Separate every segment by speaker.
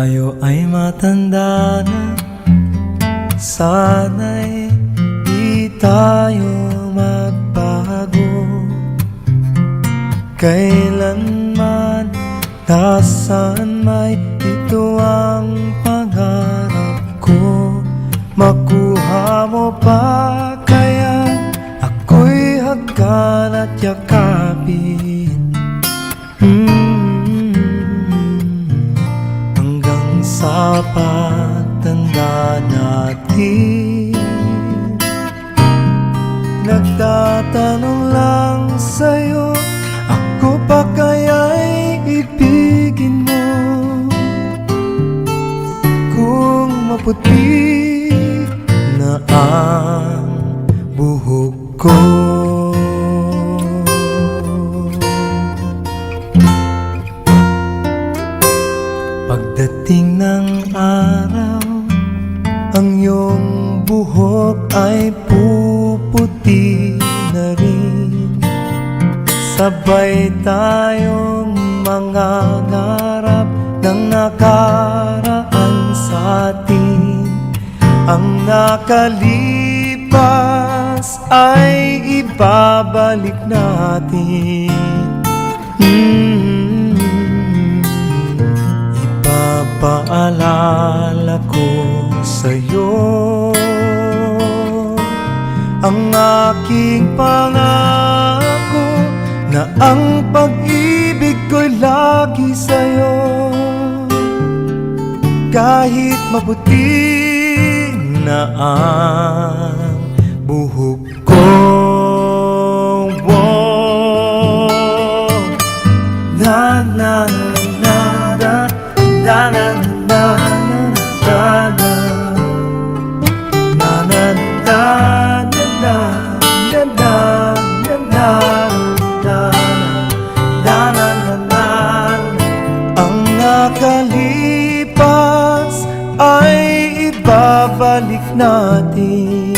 Speaker 1: tayo ay matanda na, sana'y di tayo magbago. Kailanman, nasaan may ito ang pangarap ko. Makuha mo pa kaya ako'y hagkan at yakapin, hanggang sa pagtanda natin. Nagtatanong lang sa'yo, ako pa kaya'y ibigin mo? Kung maputi na ang buhok ko, pagdating ng araw, ang iyong buhok ay puputi na rin. Sabay tayong mangangarap ng nakaraan sa atin. Ang nakalipas ay ibabalik natin. Ipapaalala ko sa'yo ang aking pangako, na ang pag-ibig ko'y lagi sa'yo. Kahit maputi na ang buhok ko, na na na na na na na na na nakalipas ay ibabalik natin.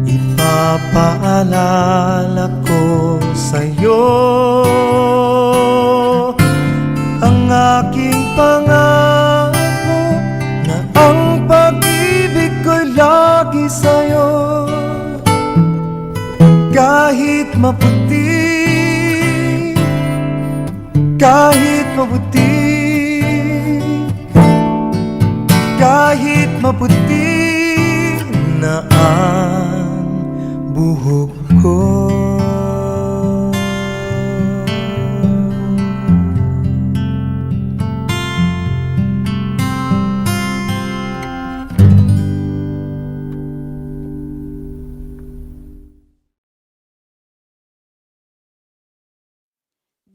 Speaker 1: Ipapaalala ko sa'yo ang aking pangako, na ang pag-ibig ko'y lagi sa'yo. Kahit maputi, kahit maputi, kahit maputi na ang buhok ko.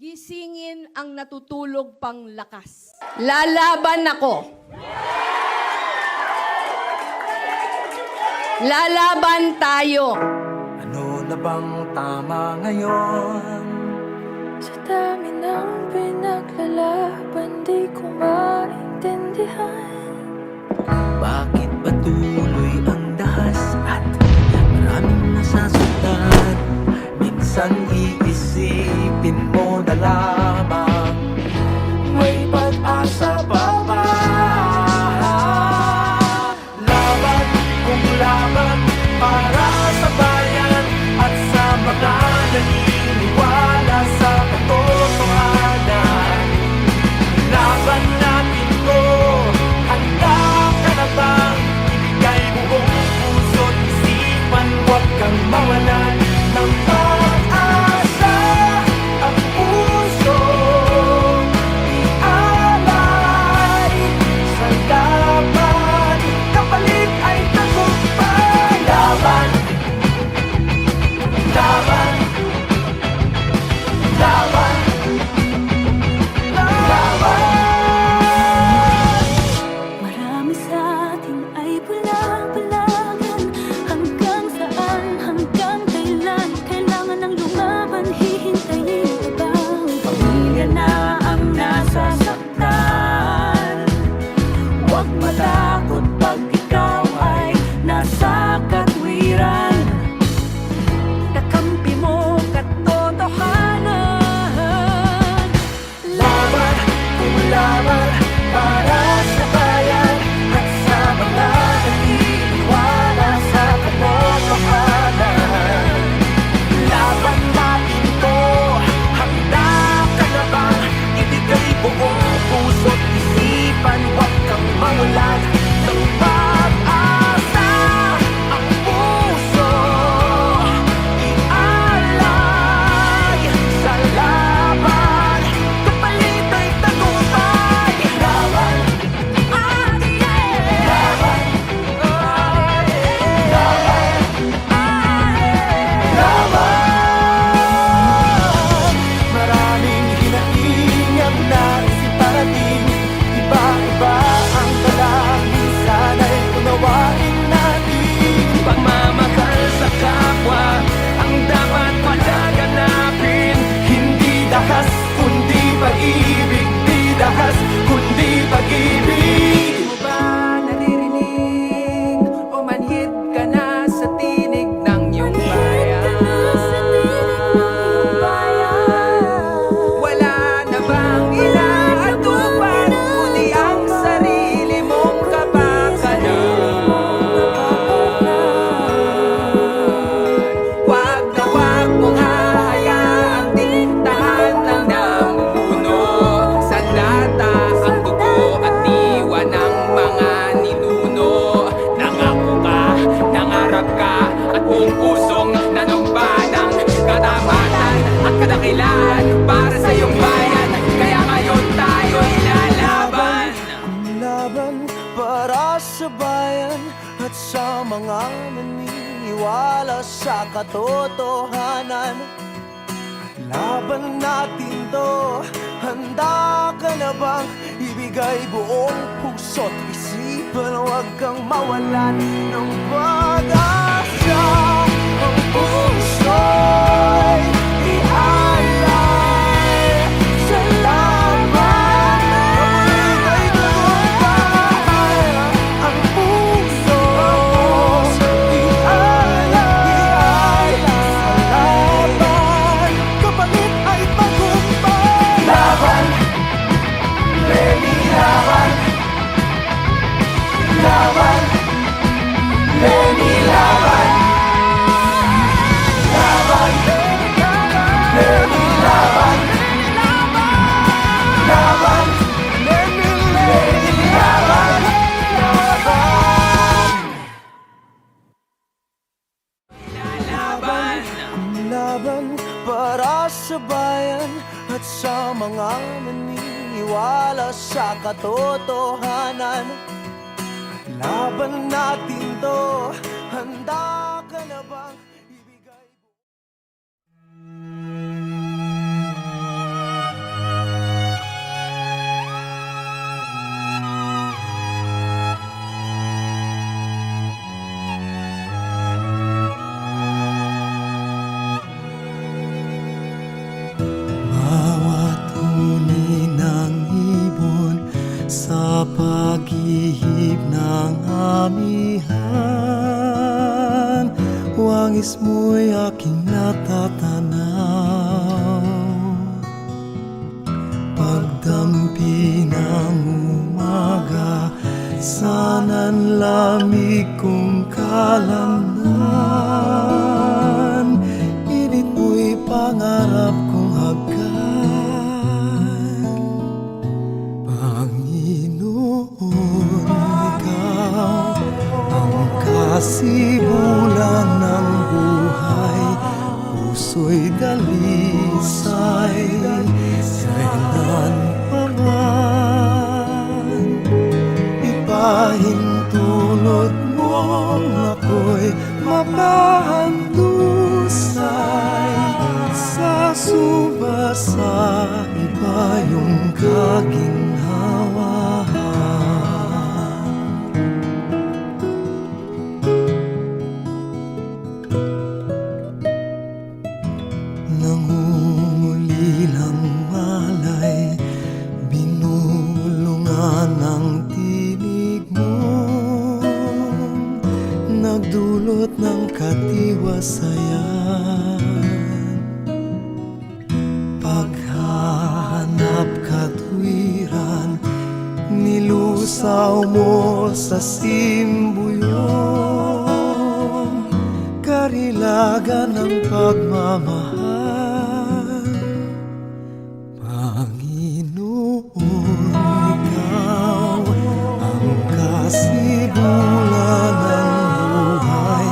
Speaker 2: Gisingin ang natutulog pang lakas. Lalaban ako. Lalaban tayo.
Speaker 1: Ano na bang tama ngayon?
Speaker 3: Sa dami ng pinaglalaban, di ko maintindihan.
Speaker 1: Bakit patuloy ang dahas at maraming nasasaktan? Minsan iisipin mo na lamang may pag-asa pa ba? Laban kung laban para sa bayan at sa mga naniniwala sa katotohanan. Laban natin to, handa ka na bang ibigay buong puso't isipan? Huwag kang mawalan ng pag-asa. sa bayan at sa mga naniniwala sa katotohanan. Laban natin to, handa ka na bang ibigay buong puso't isipan? Huwag kang mawalan ng pag-asa. Ang puso'y ialay sa laban. Kapalit ay tagumpay. Ang puso'y ialay sa laban. Kapalit ay tagumpay. Laban, Lenny, laban. Laban, Lenny, laban. Laban, Lenny, laban. Laban, Lenny, laban. Laban, laban para sa bayan at sa mga naniniwala sa katotohanan. Laban natin to, handa ka na bang ibigay?
Speaker 4: Bawat huni ng ibon sa paghihip ng amihan, wangis mo'y aking natatanaw. Pagdampi ng umaga, sana'y lamig kong kalamnan. Init mo'y pangarap kong hagkan. Panginoon, ikaw ang kasibulan ng buhay. Puso'y dalisay, kailan pa man. Ipahintulot mong ako'y mapahandusay. Sa subasa, iba yung kaginhawahan. Nangungulilang malay, binulungan ng tinig mo, nagdulot ng katiwasayan. Paghahanap katwiran, nilusaw mo sa simbuyong karilagan ng pagmamahal. Panginoon, ikaw ang kasibulan ng buhay.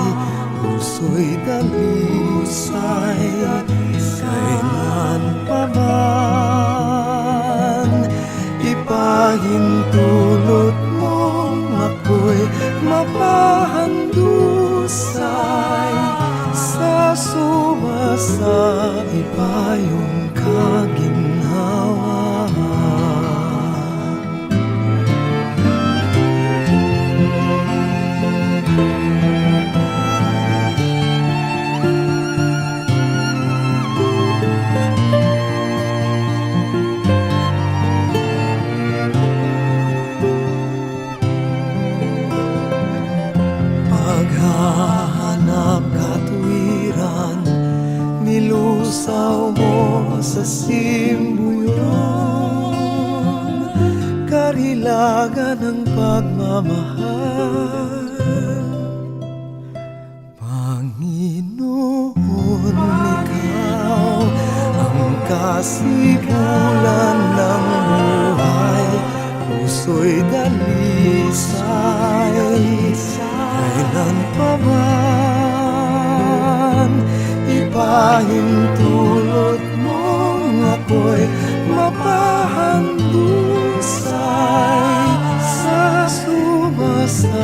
Speaker 4: Puso'y dalisay, kailan pa man. Ipahintulot mong ako'y mapahandusay. Sa sumasa, iba yung kaginhawahan. Paghahanap katwiran, nilusaw mo sa simbuyong karilagan ng pagmamahal. Panginoon, ikaw ang kasibulan ng buhay. Puso'y dalisay, kailan pa man. Ipahintulot mong ako'y mapahandusay. Sa sumasa,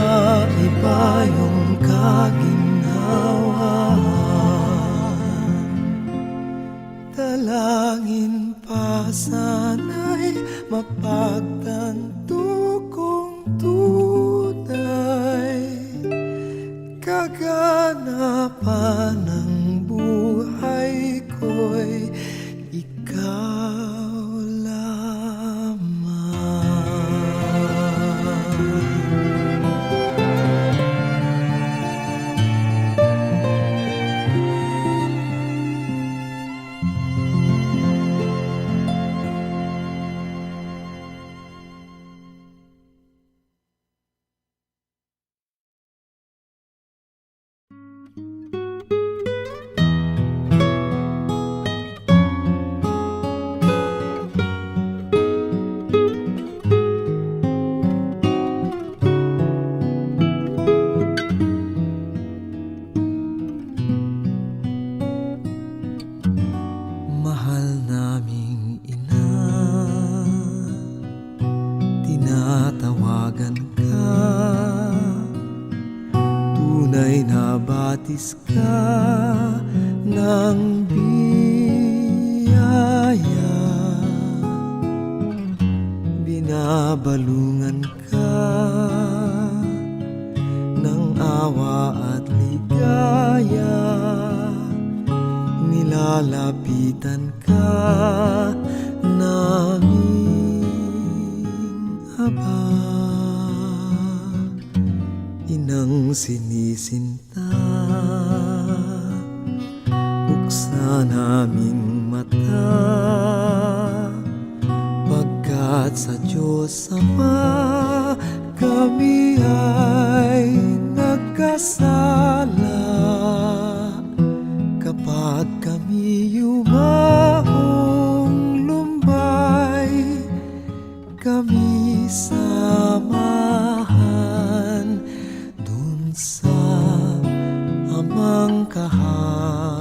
Speaker 4: binabatis ka ng biyaya, binabalungan ka ng awa at ligaya, nilalapitan ka naming Aba, inang sinisinta, buksan aming mata, pagkat sa Diyos Ama kami ay nagkasala. Kapag kami yumaong lumbay, kami samahan dun sa amang kaharian.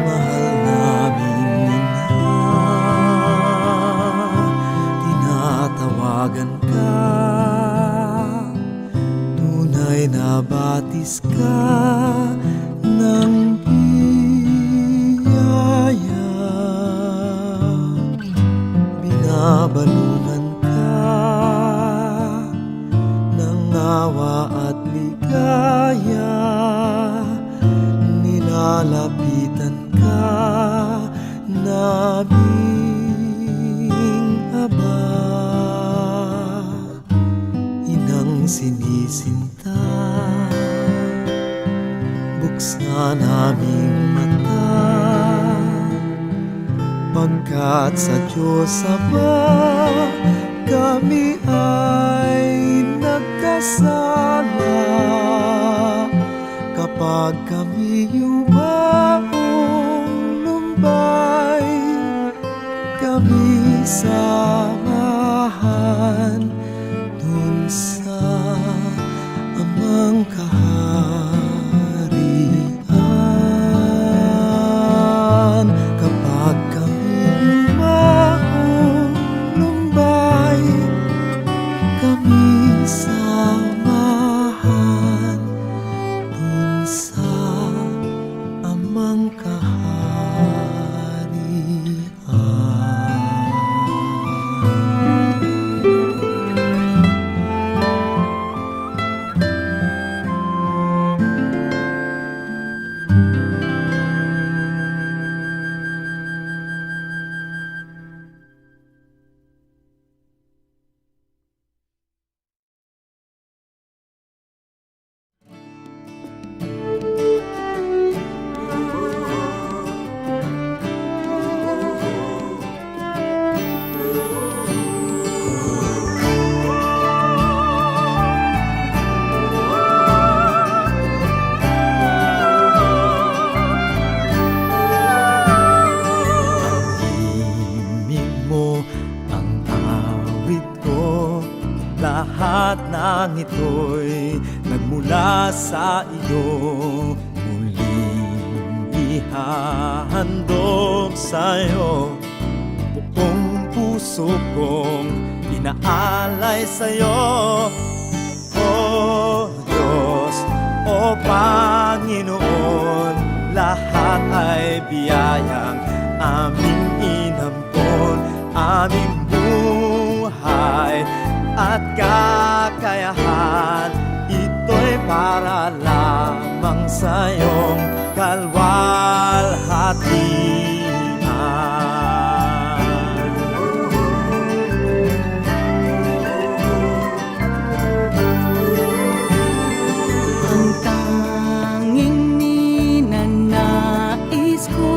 Speaker 4: Mahal naming Ina, tinatawagan ka, tunay na batis ka ng biyaya, binabalungan ka ng awa at ligaya, nilalapitan ka naming Aba, inang sinisinta, buksan aming mata, pagkat sa Diyos Ama kami ay nagkasala. Kapag kami yumaong lumbay, kami samahan dun sa amang kaharian. Kapag kami yumaong lumbay, kami samahan dun sa amang Himig mo ang awit ko, lahat ng ito'y nagmula sa iyo. Muling ihahandog sa'yo, buong puso kong inaalay sa'yo. O Diyos, o Panginoon, lahat ay biyayang aming inampon, aming buhay at kakayahan. Ito'y para lamang sa iyong kalwalhatian.
Speaker 3: Ang tanging ninanais ko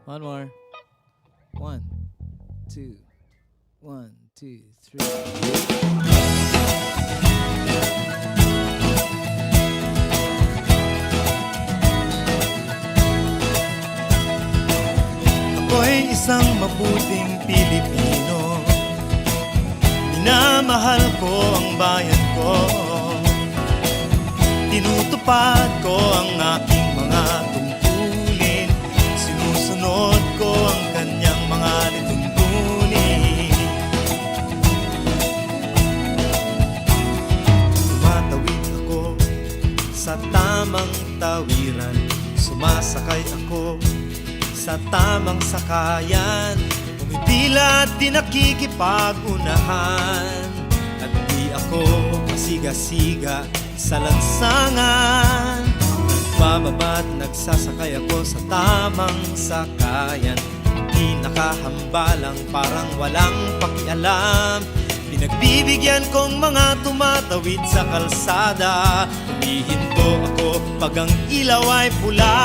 Speaker 4: One more. 1, 2, 1, 2, 3. Ako'y isang mabuting Pilipino. Minamahal ko ang bayan ko. Tinutupad ko ang aking mga tungkulin. Sinusunod ko ang kanyang mga lituntunin. Tumatawid ako sa tamang tawiran. Sumasakay ako sa tamang sakayan. Pumipila at di nakikipag-unahan. At di ako pasiga-siga sa lansangan. Nagbababa at nagsasakay ako sa tamang sakayan. Di nakahambalang parang walang pakialam. Pinagbibigyan kong mga tumatawid sa kalsada. Humihinto ako pag ang ilaw ay pula.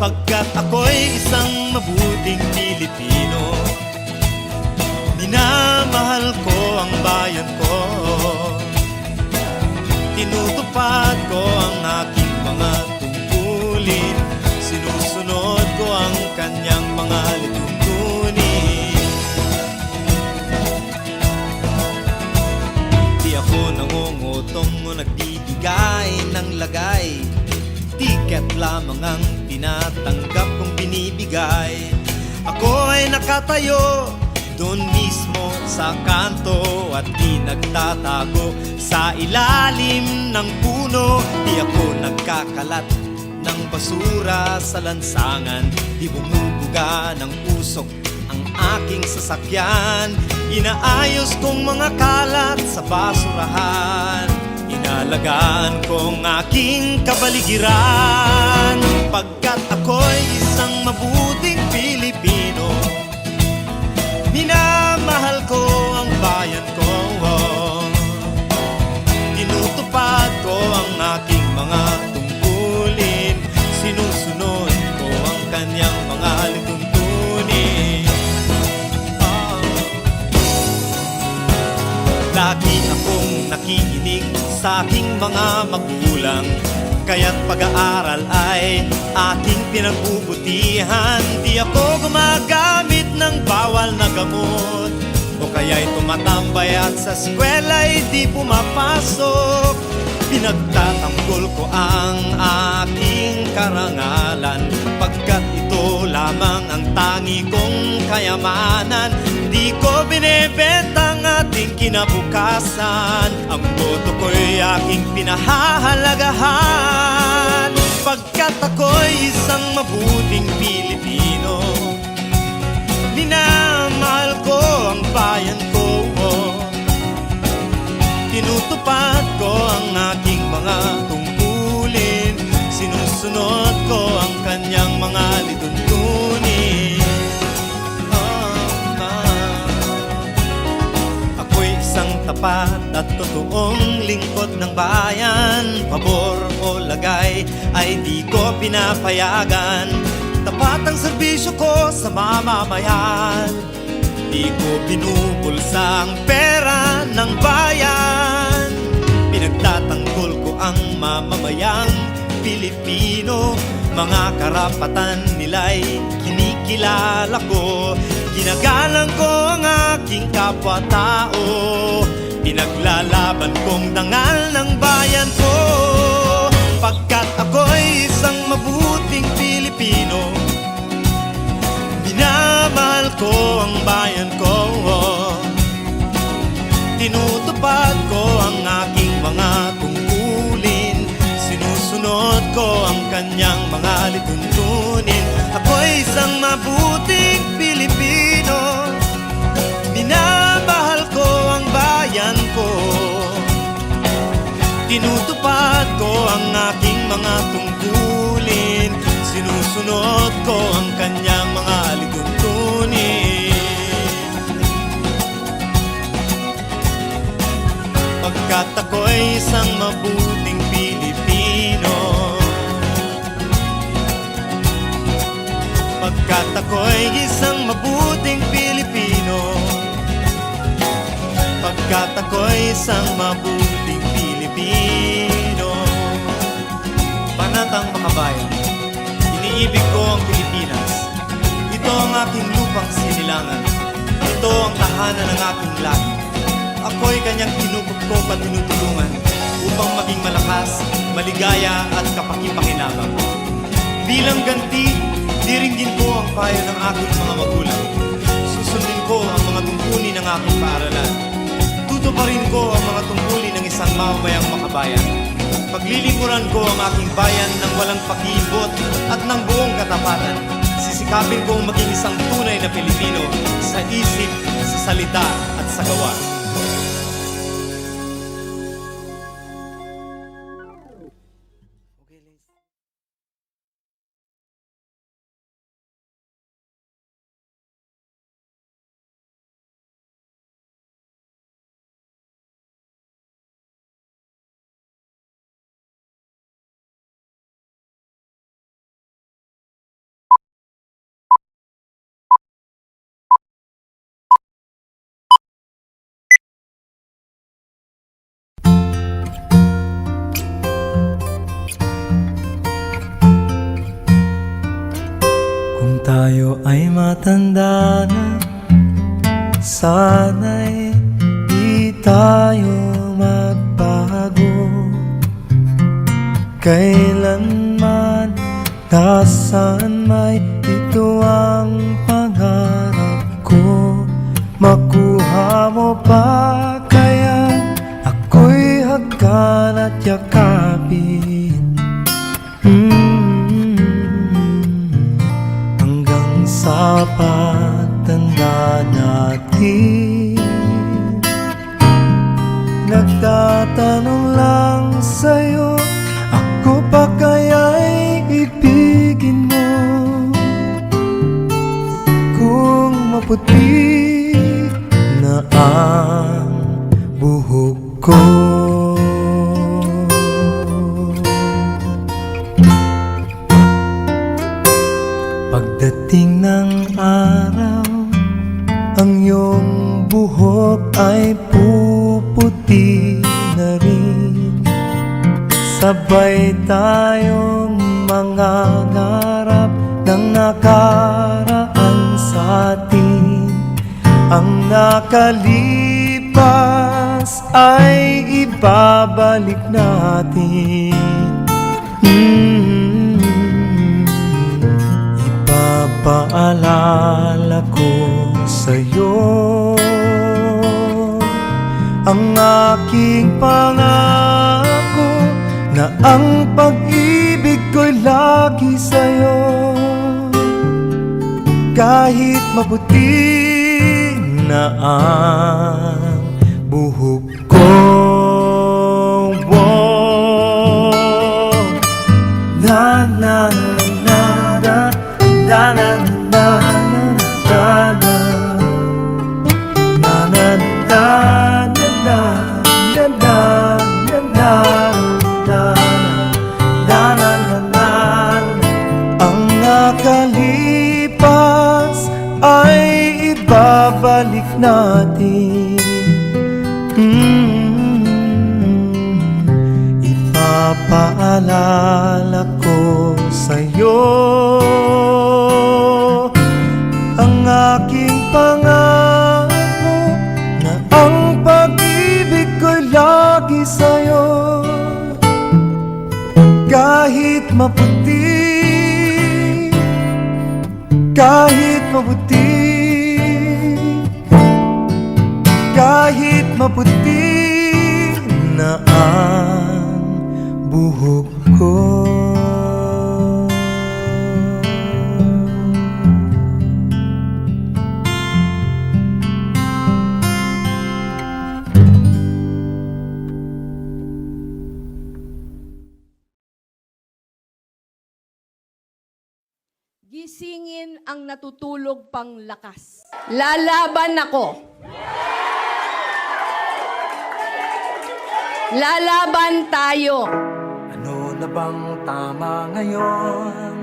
Speaker 4: Pagkat ako'y isang mabuting Pilipino. Minamahal ko ang bayan ko. Tinutupad ko ang aking mga tungkulin. Sinusunod ko ang kanyang mga lituntunin. Di ako nangungutong o nagbibigay ng lagay. Tiket lamang ang tinatanggap kong binibigay. Ako ay nakatayo doon mismo sa kanto at di nagtatago sa ilalim ng puno. Di ako nagkakalat ng basura sa lansangan. Di bumubuga ng usok ang aking sasakyan. Inaayos kong mga kalat sa basurahan. Inalagaan kong aking kabaligiran. Pagkat ako'y isang mabuting Pilipino. Minamahal ko ang bayan ko. Tinutupad ko ang aking mga tungkulin. Sinusunod ko ang kanyang mga lituntunin. Lagi akong nakikinig sa aking mga magulang. Kaya't pag-aaral ay aking pinagbubutihan. Di ako gumagamit ng bawal na gamot, o kaya'y tumatambay at sa eskwela'y di pumapasok. Pinagtatanggol ko ang aking karangalan, pagkat ito lamang ang tangi kong kayamanan. Di ko binebenta ang ating kinabukasan. Ang boto ko'y aking pinahahalagahan. Pagkat ako'y isang mabuting Pilipino. Minamahal ko ang bayan ko. Tinutupad ko ang aking mga tungkulin. Sinusunod ko ang kanyang mga lituntunin. Ako'y isang tapat at totoong lingkod ng bayan. Pabor o lagay ay di ko pinapayagan. Tapat ang serbisyo ko sa mamamayan. Di ko binubulsa ang pera ng bayan. Pinagtatanggol ko ang mamamayang Pilipino. Mga karapatan nila'y kinikilala ko. Ginagalang ko ang aking kapwa-tao. Pinaglalaban kong dangal ng bayan ko. Pagkat ako'y isang mabuting Pilipino. Minamahal ko ang bayan ko. Tinutupad ko ang aking mga tungkulin. Sinusunod ko ang kanyang mga lituntunin. Ako'y isang mabuting Pilipino. Minamahal ko ang bayan ko. Tinutupad ko ang aking mga tungkulin. Sinusunod ko ang kanyang mga lituntunin. Pagkat ako'y isang mabuting Pilipino. Pagkat ako'y isang mabuting Pilipino, pagkat ako'y isang mabuting Pilipino. Banatang Makabayan, iniibig ko ang Pilipinas. Ito ang aking lupang sinilangan. Ito ang tahanan ng aking lahi. Ako'y kanyang kinukupkop at tinutulungan upang maging malakas, maligaya at kapakipakinabang. Bilang ganti, diringgin ko ang payo ng aking mga magulang. Susundin ko ang mga tungkulin ng aking paaralan. Tutuparin ko ang mga tungkulin ng isang mamamayang makabayan. Paglilingkuran ko ang aking bayan ng walang pakiibot at ng buong katapatan. Sisikapin kong maging isang tunay na Pilipino sa isip, sa salita at sa gawa.
Speaker 1: Kung tayo ay matanda na, sana'y di tayo magbago. Kailanman, nasaan may ito ang pangarap ko. Makuha mo ba kaya ako'y hagkan at yakapin? Hanggang sa pagtanda natin, nagtatanong lang sa'yo, ako pa kaya'y ibigin mo? Kung maputi na ang buhok ko, pagdating ng araw, ang iyong buhok ay puputi na rin. Sabay tayong mangangarap ng nakaraan sa atin. Ang nakalipas ay ibabalik natin. Ipapaalala ko sa'yo ang aking pangako na ang pag-ibig ko'y lagi sa'yo. Kahit maputi na ang buhok ko, na na na na na na na na na ang nakalipas ay ibabalik natin. Ipapaalala ko sa'yo ang aking pangako na ang pag-ibig ko'y lagi sa'yo. Kahit maputi, kahit maputi, kahit maputi na ang buhok ko.
Speaker 2: Gisingin ang natutulog pang lakas. Lalaban ako. Lalaban tayo.
Speaker 1: Ano na bang tama ngayon?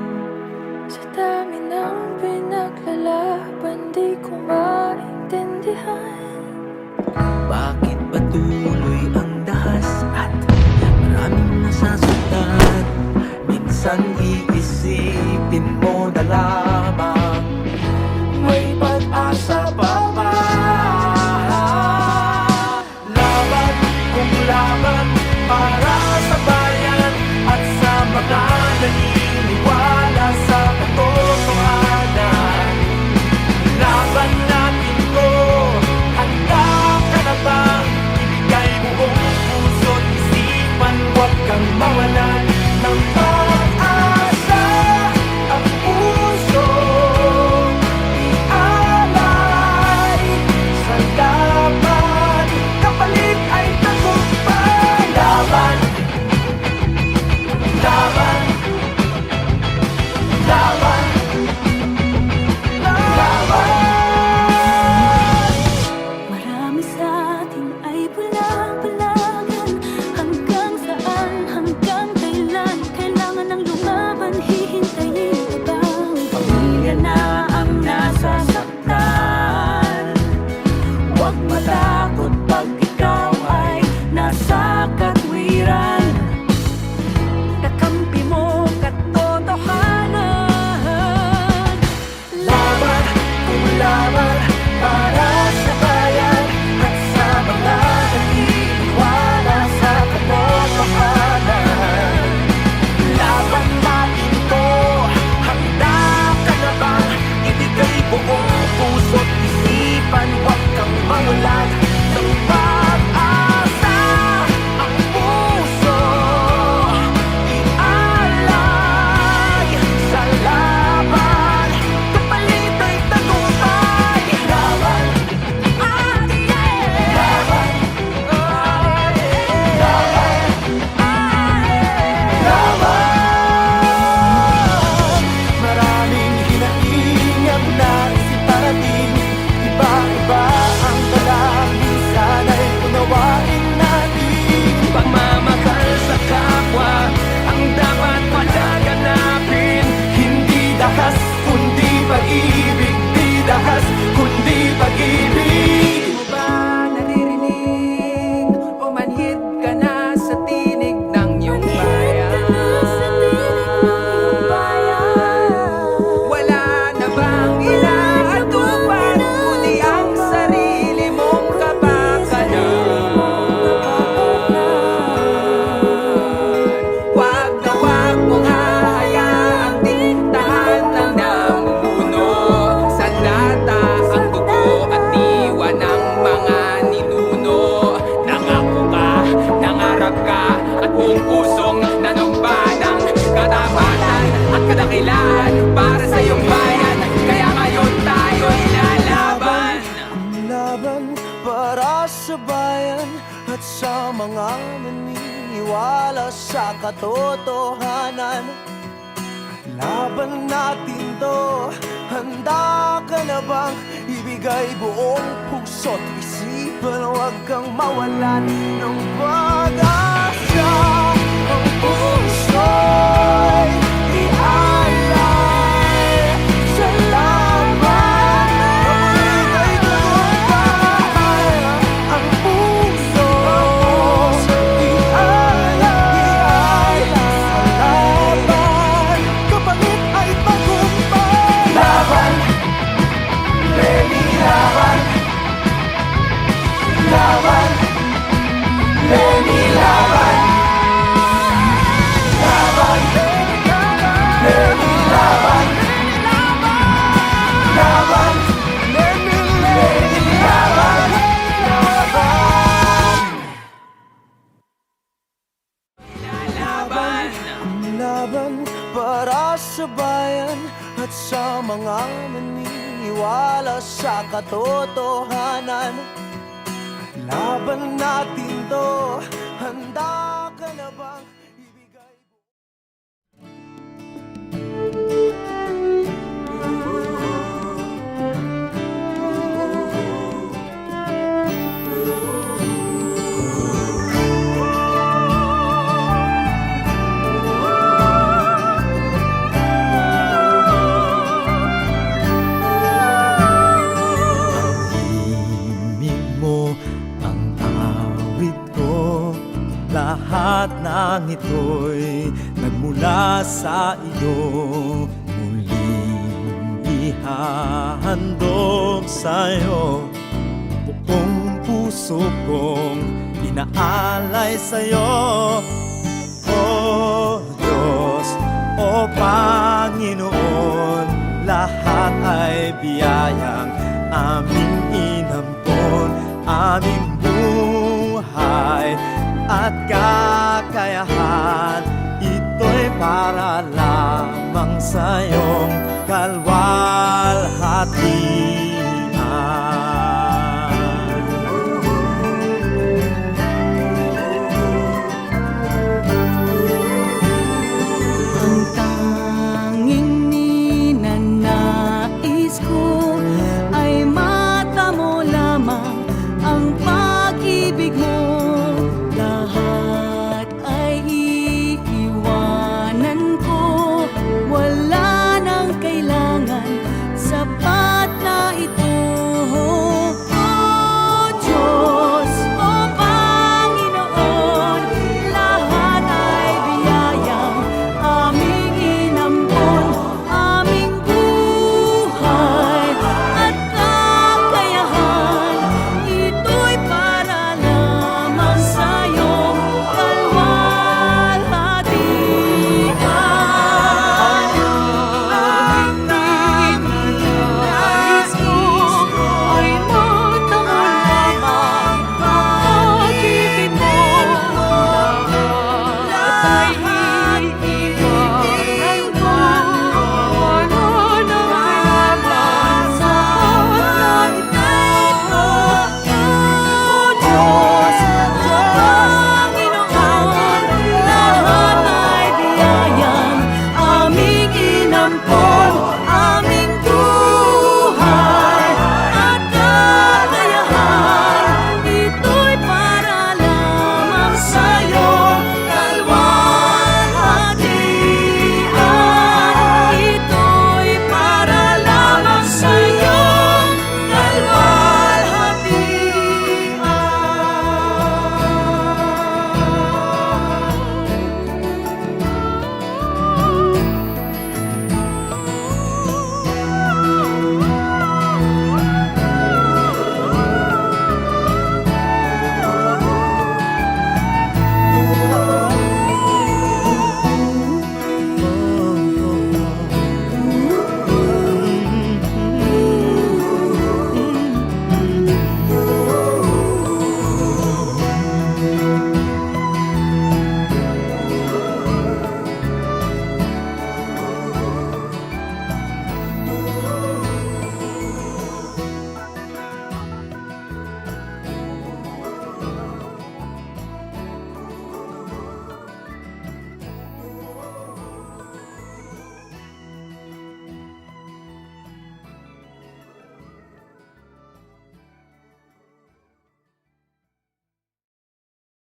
Speaker 3: Sa dami ng pinaglalaanan pinaglalaban, di ko maintindihan.
Speaker 5: Bakit patuloy ang dahas at maraming nasasaktan? Minsan iisipin mo na lamang may pag-asa pa ba? Laban kung laban para sa bayan at sa mga naniniwala sa katotohanan. Laban natin to, handa ka na bang ibigay buong puso't isipan? Huwag kang mawalan ng pag-asa. Ang puso ialay sa laban, kapalit ay tagumpay. Laban, laban, laban, laban.
Speaker 3: Marami sa atin ay bulag-bulagan. Hanggang saan, hanggang kailan? Kailangan ng lumaban, hihintayin ka bang?
Speaker 5: Pamilya na ang nasasaktan. Huwag matakot pag ikaw ay nasa katwiran. Kakampi mo katotohanan. Laban kung laban para sa bayan at sa mga naniniwala sa katotohanan. Laban natin to, handa ka na bang ibigay buong puso't isipan? Huwag kang mawalan ng pag-asa. Ang puso ialay sa laban, kapalit ay tagumpay. Laban, laban, laban. Maraming hinahingang nais iparating. Iba-iba ang dalangin, sana'y unawain natin. Pagmamahal sa kapwa ang dapat palaganapin. Hindi dahas kundi pag-ibig, di dahas kundi pag-ibig. Di mo ba naririnig? Umanhid ka na sa tinig ng iyong Wala na bang inaatupag kundi ang sarili mong kapakanan? Wag na wag mong hahayaang diktahan ng namumuno. Sa lata ang dugo at diwa ng mga ninuno. Nangako ka, nangarap ka, at buong pusong nanumpa ng katapatan at kadakilaan para sa iyong bayan. Kaya ngayon tayo'y lalaban.
Speaker 1: Laban para sa bayan at sa mga naniniwala sa katotohanan. Laban natin to, handa ka na bang ibigay buong puso't isipan? Huwag kang mawalan ng pag-asa. Ang puso'y ialay sa laban, kapalit ay tagumpay. Ang puso ialay sa laban, kapalit ay tagumpay. Laban, Lenny, laban. Laban, Lenny, laban. Laban, Lenny, laban. Laban, Lenny, laban. Laban, laban para sa bayan at sa mga naniniwala sa katotohanan. Laban natin to, handa ka na bang ibigay? nang ito'y nagmula sa iyo, muling ihahandog sa'yo. Buong puso kong inaalay sa'yo, O Diyos, O Panginoon. Lahat ay biyayang aming inampon, aming buhay at kakayahan. Ito'y para lamang sa iyong kalwalhati.